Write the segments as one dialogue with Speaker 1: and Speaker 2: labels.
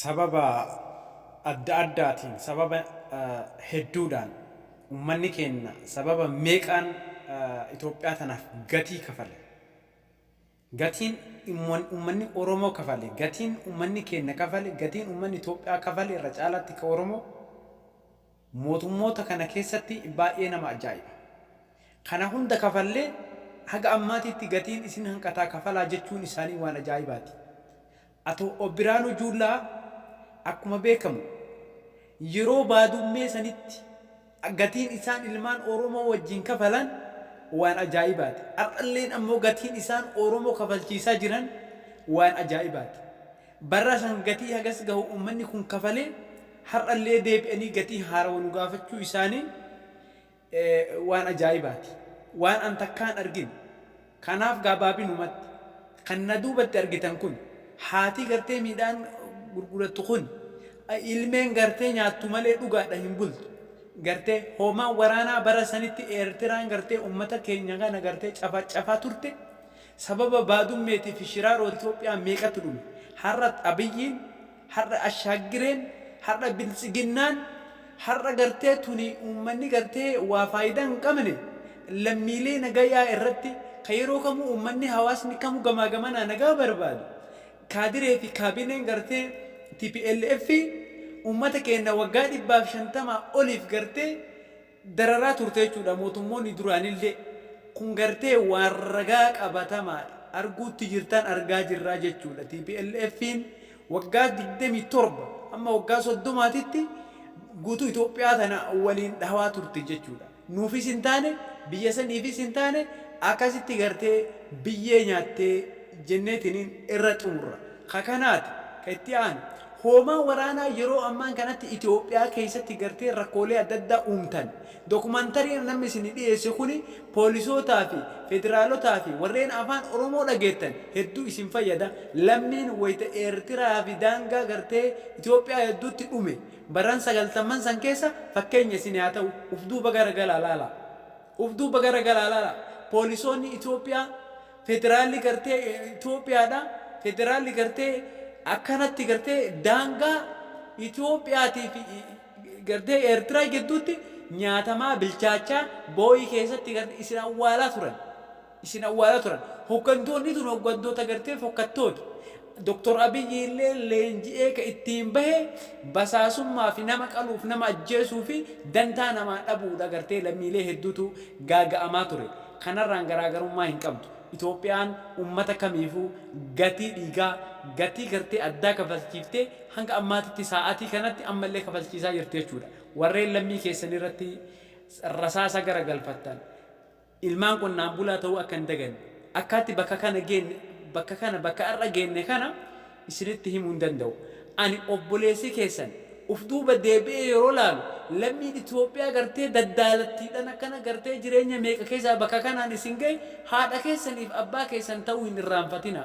Speaker 1: sababa adda addaatiin sababa hedduudhaan ummanni keenya sababa meeqaan Itoophiyaa tanaaf gatii kafale. Gatiin ummanni Oromoo kafale, gatiin ummanni keenya kafale, gatiin ummanni Itoophiyaa kafale irra caalaatti ka Oromoo mootummoota kana keessatti baay'ee nama ajaa'iba. Kana hunda kafallee haga ammaatiitti gatiin isin hanqataa kafalaa jechuun isaanii waan ajaa'ibaati. Atoo Obbiraanuu Juullaa akkuma beekamu yeroo baadummee sanitti gatiin isaan ilmaan Oromoo wajjin kafalan waan ajaa'ibaati. Har'alleen ammoo gatiin isaan Oromoo kafalchiisaa jiran waan ajaa'ibaati. Barra san gatii hagas gahu ummanni kun kafalee har'allee deebi'anii gatii haarawaa nu gaafachuu isaanii waan ajaa'ibaati. Waan an takkaan arginu. Kanaaf gabaabinumatti kan na duubatti argitan kun haati gartee midhaan gurgurattu kun ilmeen gartee nyaattu malee dhugaadha hin bultu. Gartee hoomaa waraanaa bara sanitti Eertiraan gartee ummata keenya kana gartee cafaa turte sababa baadummeetii fi shiraaroo Itoophiyaa meeqatu dhume. Har'a Abiyyiin, har'a Ashaagireen, har'a Biltsiginnaan, har'a gartee tuni ummanni gartee waa faayidaa hin qabne lammiilee nagayaa irratti yeroo kamuu ummanni hawaasni kamuu gamaa gamanaa nagaa barbaadu. Kaadiree fi kaabineen gartee TPLF ummata keenya waggaa 150 oliif gartee dararaa turte jechuudha. Mootummoonni duraanillee kun gartee waan ragaa qabatamaa arguutti jirtan argaa jirraa jechuudha. TPLFin waggaa 27 amma waggaa 30titti guutuu Itoophiyaa tana waliin dhawaa turte jechuudha. Nuufis hin taane biyya saniifis hin taane akkasitti gartee biyyee nyaattee jenneetiniin irra xumurra. Kakanaati ka itti aanu hoomaa waraanaa yeroo ammaan kanatti Itoophiyaa keessatti gartee rakkoolee adda addaa uumtan dokumentariin namni isin dhiyeesse kuni poolisootaa fi federaalotaa fi warreen afaan Oromoo dhageettan hedduu isin fayyada. Lammiin wayita Eertiraa fi daangaa gartee Itoophiyaa hedduutti dhume baran 90 san keessa fakkeenya isin haa ta'u ufduuba garagalaa laala. Ufduuba garagalaa laala. Poolisoonni Itoophiyaa federaalli gartee Itoophiyaadha. Federaalli gartee akkanatti gartee daangaa Itoophiyaatii fi gartee Eertiraa gidduutti nyaatamaa bilchaachaa boo'ii keessatti gartee isin awwaalaa turan. Isin awwaalaa turan. Hoggantoonni tun hoggantoota gartee fokkattoota. Dr. Abiyyi illee leenji'ee ka ittiin bahee basaasummaa fi nama qaluuf nama ajjeesuu fi dantaa namaa dhabuudha gartee lammiilee hedduutu gaaga'amaa ture. Kanarraan garaagarummaa hin qabdu. Itoophiyaan ummata kamiifuu gatii dhiigaa gatii gartee addaa kafalchiiftee hanga ammaatitti sa'aatii kanatti ammallee kafalchiisaa jirti jechuudha. Warreen lammii keessan irratti rasaasa garagalfattan ilmaan qonnaan bulaa ta'uu akka hin daganne akkaatti bakka kana geenne bakka irra geenne kana isinitti himuu hin danda'u. Ani obboleessi keessan ufduuba deebi'ee yeroo laalu lammiin Itoophiyaa gartee daddaalattiidhaan akkana gartee jireenya meeqa keessaa bakka kanaan isin gahe haadha keessaniif abbaa keessan ta'uu hin irraanfatina.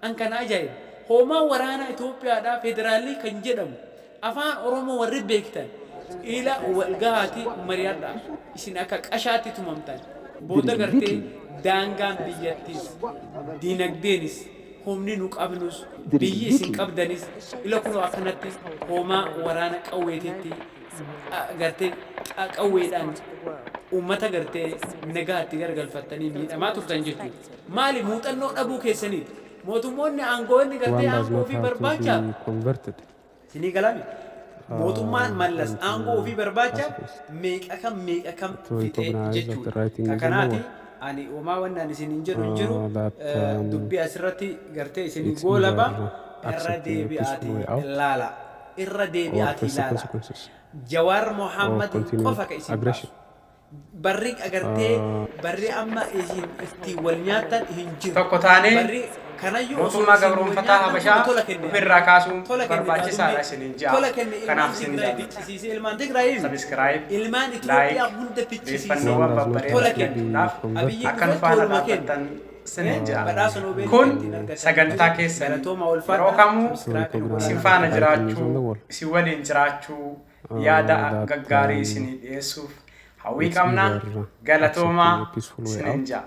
Speaker 1: An kana ajaa'iba. Hoomaa waraanaa Itoophiyaadhaa federaalii kan jedhamu afaan Oromoo warri beektan ila walgahaati mari'adhaa isin akka qashaatti tumamtan booda gartee daangaan biyyattis dinagdeenis humni nu qabnus biyyi isin qabdanis ila kun akkanatti hoomaa waraana qawweetitti gartee qawweedhaan ummata gartee nagaatti gargalfattanii miidhamaa turtan jechuudha. Maali muuxannoo dhabuu keessaniiti? Mootummoonni aangoonni gartee aangoo fi barbaacha sinii galame. Mootummaan mallas aangoo fi barbaacha meeqa kam fixee jechuudha. Kakanaati ani uumaa wannaan isinin jedhu hin jiru dubbii asirratti gartee isinin goolaba irra deebi'aatii laala. Irra deebi'aatii laala. Jawaar Mohammad qofa ka isin baasu. Barri agartee barri amma isin itti wal nyaatan hin jiru.
Speaker 2: Tokko taanee
Speaker 1: mootummaa
Speaker 2: gabroonfataa Habashaa ofirraa kaasuun barbaachisaadha isiniin ja'a. Kanaaf isin
Speaker 1: fichisiisee ilmaan Tigraayii
Speaker 2: sabiskiraayib
Speaker 1: ilmaan Itoophiyaa hunda fichisiisee
Speaker 2: deeffannoo babbareedaa kennuudhaaf akka nu faana dhaabbattan isiniin ja'a. Kun sagantaa keessan yeroo kamuu isin faana jiraachuu isin waliin jiraachuu yaada gaggaarii isinii dhiyeessuuf hawwii qabna. Galatoomaa isiniin ja'a.